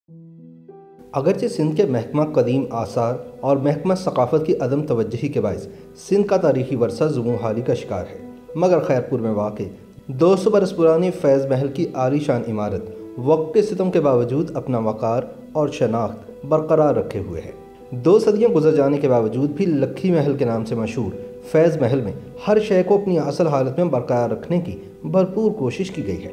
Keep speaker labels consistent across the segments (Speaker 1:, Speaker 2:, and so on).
Speaker 1: اگرچہ سندھ کے محکمہ قدیم آثار اور محکمہ ثقافت کی عدم توجہی کے باعث سندھ کا تاریخی ورثہ زبوں حالی کا شکار ہے، مگر خیرپور میں واقع 200 برس پرانی فیض محل کی عالی شان عمارت وقت کے ستم کے باوجود اپنا وقار اور شناخت برقرار رکھے ہوئے ہے۔ 2 صدیاں گزر جانے کے باوجود بھی لکھی محل کے نام سے مشہور فیض محل میں ہر شے کو اپنی اصل حالت میں برقرار رکھنے کی بھرپور کوشش کی گئی ہے،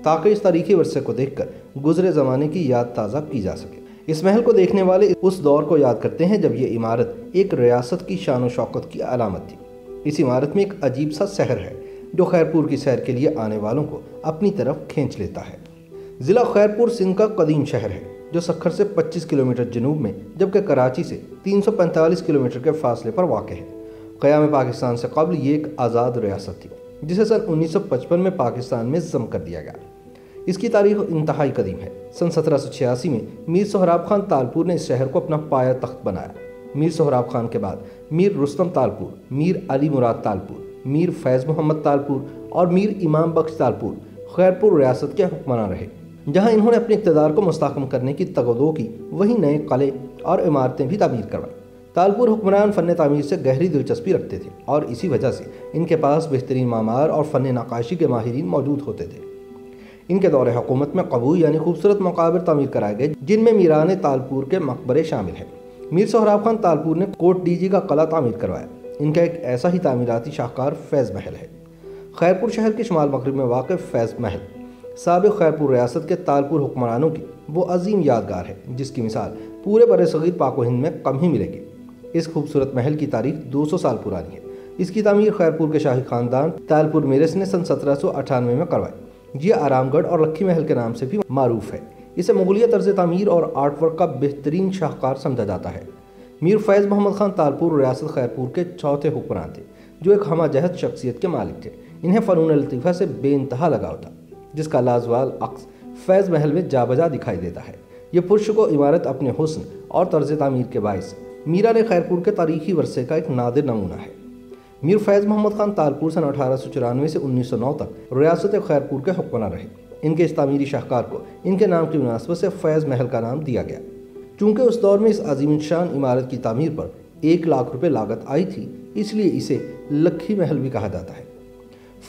Speaker 1: تاکہ اس تاریخی ورثے کو دیکھ کر گزرے زمانے کی یاد تازہ کی جا سکے۔ اس محل کو دیکھنے والے اس دور کو یاد کرتے ہیں جب یہ عمارت ایک ریاست کی شان و شوکت کی علامت تھی۔ اس عمارت میں ایک عجیب سا سحر ہے جو خیرپور کی سیر کے لیے آنے والوں کو اپنی طرف کھینچ لیتا ہے۔ ضلع خیرپور سندھ کا قدیم شہر ہے جو سکھر سے 25 کلومیٹر جنوب میں جبکہ کراچی سے 345 کلومیٹر کے فاصلے پر واقع ہے۔ قیام پاکستان سے قبل یہ ایک آزاد ریاست تھی جسے سن 1955 میں پاکستان میں ضم کر دیا گیا۔ اس کی تاریخ انتہائی قدیم ہے۔ سن 1786 میں میر سہراب خان تالپور نے اس شہر کو اپنا پایہ تخت بنایا۔ میر سہراب خان کے بعد میر رستم تالپور، میر علی مراد تالپور، میر فیض محمد تالپور اور میر امام بخش تالپور خیرپور ریاست کے حکمران رہے۔ جہاں انہوں نے اپنے اقتدار کو مستحکم کرنے کی تگ و دو کی، وہیں نئے قلعے اور عمارتیں بھی تعمیر کروائیں۔ تالپور حکمران فن تعمیر سے گہری دلچسپی رکھتے تھے اور اسی وجہ سے ان کے پاس بہترین معمار اور فن نقاشی کے ماہرین موجود ہوتے تھے۔ ان کے دور حکومت میں قبو یعنی خوبصورت مقابر تعمیر کرائے گئے جن میں میران تالپور کے مقبرے شامل ہیں۔ میر سہراب خان تالپور نے کوٹ ڈیجی کا قلعہ تعمیر کروایا۔ ان کا ایک ایسا ہی تعمیراتی شاہکار فیض محل ہے۔ خیرپور شہر کے شمال مغرب میں واقع فیض محل سابق خیرپور ریاست کے تالپور حکمرانوں کی وہ عظیم یادگار ہے جس کی مثال پورے برصغیر پاک و ہند میں کم ہی ملے گی۔ اس خوبصورت محل کی تاریخ 200 سال پرانی ہے۔ اس کی تعمیر خیرپور کے شاہی خاندان تالپور میرس نے سن 1798 میں کروائی۔ یہ آرام گڑھ اور لکھی محل کے نام سے بھی معروف ہے۔ اسے مغلیہ طرز تعمیر اور آرٹ ورک کا بہترین شاہکار سمجھا جاتا ہے۔ میر فیض محمد خان تالپور ریاست خیرپور کے چوتھے حکمران تھے جو ایک ہمہ جہت شخصیت کے مالک تھے۔ انہیں فنون لطیفہ سے بے انتہا لگاؤ تھا جس کا لازوال عکس فیض محل میں جا بجا دکھائی دیتا ہے۔ یہ پرشکو عمارت اپنے حسن اور طرز تعمیر کے باعث میران خیرپور کے تاریخی ورثے کا ایک نادر نمونہ ہے۔ میر فیض محمد خان تالپور سن 1894 سے 1909 تک ریاست خیرپور کے حکمران رہے۔ ان کے اس تعمیری شاہکار کو ان کے نام کی مناسبت سے فیض محل کا نام دیا گیا۔ چونکہ اس دور میں اس عظیم شان عمارت کی تعمیر پر 1 لاکھ روپے لاگت آئی تھی، اس لیے اسے لکھی محل بھی کہا جاتا ہے۔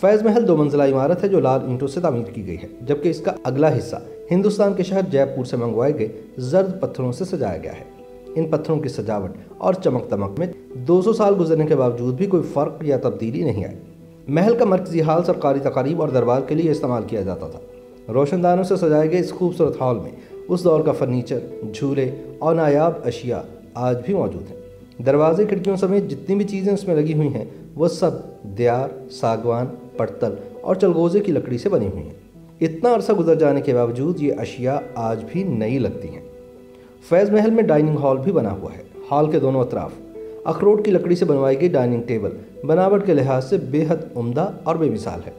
Speaker 1: فیض محل 2 منزلہ عمارت ہے جو لال اینٹوں سے تعمیر کی گئی ہے، جبکہ اس کا اگلا حصہ ہندوستان کے شہر جے پور سے منگوائے گئے زرد پتھروں سے سجایا گیا ہے۔ ان پتھروں کی سجاوٹ اور چمک دمک میں 200 سال گزرنے کے باوجود بھی کوئی فرق یا تبدیلی نہیں آئی۔ محل کا مرکزی ہال سرکاری تقاریب اور دربار کے لیے استعمال کیا جاتا تھا۔ روشن دانوں سے سجائے گئے اس خوبصورت ہال میں اس دور کا فرنیچر، جھولے اور نایاب اشیاء آج بھی موجود ہیں۔ دروازے، کھڑکیوں سمیت جتنی بھی چیزیں اس میں لگی ہوئی ہیں وہ سب دیار، ساگوان، پڑتل اور چلغوزے کی لکڑی سے بنی ہوئی ہیں۔ اتنا عرصہ گزر جانے کے باوجود یہ اشیاء آج بھی نئی لگتی ہیں۔ فیض محل میں ڈائننگ ہال بھی بنا ہوا ہے۔ ہال کے دونوں اطراف اخروٹ کی لکڑی سے بنوائی گئی ڈائننگ ٹیبل بناوٹ کے لحاظ سے بے حد عمدہ اور بے مثال ہے۔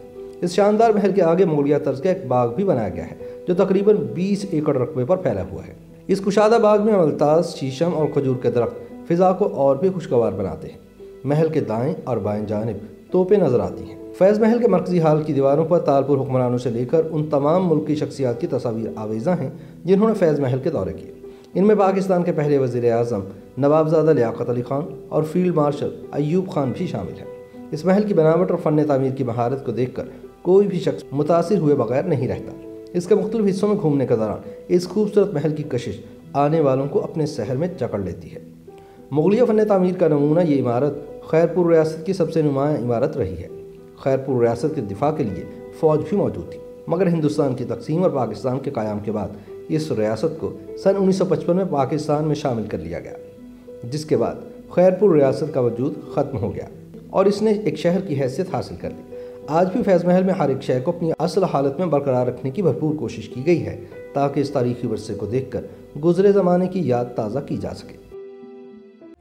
Speaker 1: اس شاندار محل کے آگے مغلیہ طرز کا ایک باغ بھی بنایا گیا ہے جو تقریباً 20 ایکڑ رقبے پر پھیلا ہوا ہے۔ اس کشادہ باغ میں ملتاز، شیشم اور کھجور کے درخت فضا کو اور بھی خوشگوار بناتے ہیں۔ محل کے دائیں اور بائیں جانب توپیں نظر آتی ہیں۔ فیض محل کے مرکزی ہال کی دیواروں پر تالپور حکمرانوں سے لے کر ان تمام ملک کی شخصیات کی تصاویر آویزاں ہیں جنہوں نے فیض محل کے دورے کیے۔ ان میں پاکستان کے پہلے وزیر اعظم نوابزادہ لیاقت علی خان اور فیلڈ مارشل ایوب خان بھی شامل ہیں۔ اس محل کی بناوٹ اور فن تعمیر کی مہارت کو دیکھ کر کوئی بھی شخص متاثر ہوئے بغیر نہیں رہتا۔ اس کے مختلف حصوں میں گھومنے کے دوران اس خوبصورت محل کی کشش آنے والوں کو اپنے شہر میں جکڑ لیتی ہے۔ مغلیہ فن تعمیر کا نمونہ یہ عمارت خیرپور ریاست کی سب سے نمایاں عمارت رہی ہے۔ خیرپور ریاست کے دفاع کے لیے فوج بھی موجود تھی، مگر ہندوستان کی تقسیم اور پاکستان کے قیام کے بعد اس ریاست کو سن 1955 میں پاکستان میں شامل کر لیا گیا، جس کے بعد خیرپور ریاست کا وجود ختم ہو گیا اور اس نے ایک شہر کی حیثیت حاصل کر لی۔ آج بھی فیض محل میں ہر ایک شے کو اپنی اصل حالت میں برقرار رکھنے کی بھرپور کوشش کی گئی ہے تاکہ اس تاریخی ورثے کو دیکھ کر گزرے زمانے کی یاد تازہ کی جا سکے۔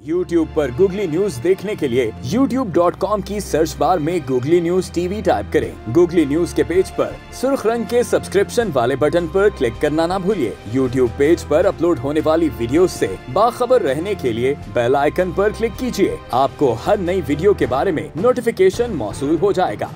Speaker 2: YouTube پر گوگلی نیوز دیکھنے کے لیے youtube.com کی سرچ بار میں googly news T V type کریں۔ گوگلی نیوز کے پیج پر سرخ رنگ کے سبسکرپشن والے بٹن پر کلک کرنا نہ بھولیے۔ YouTube پیج پر اپلوڈ ہونے والی ویڈیوز سے باخبر رہنے کے لیے بیل آئیکن پر کلک کیجیے۔ آپ کو ہر نئی ویڈیو کے بارے میں نوٹیفیکیشن موصول ہو جائے گا۔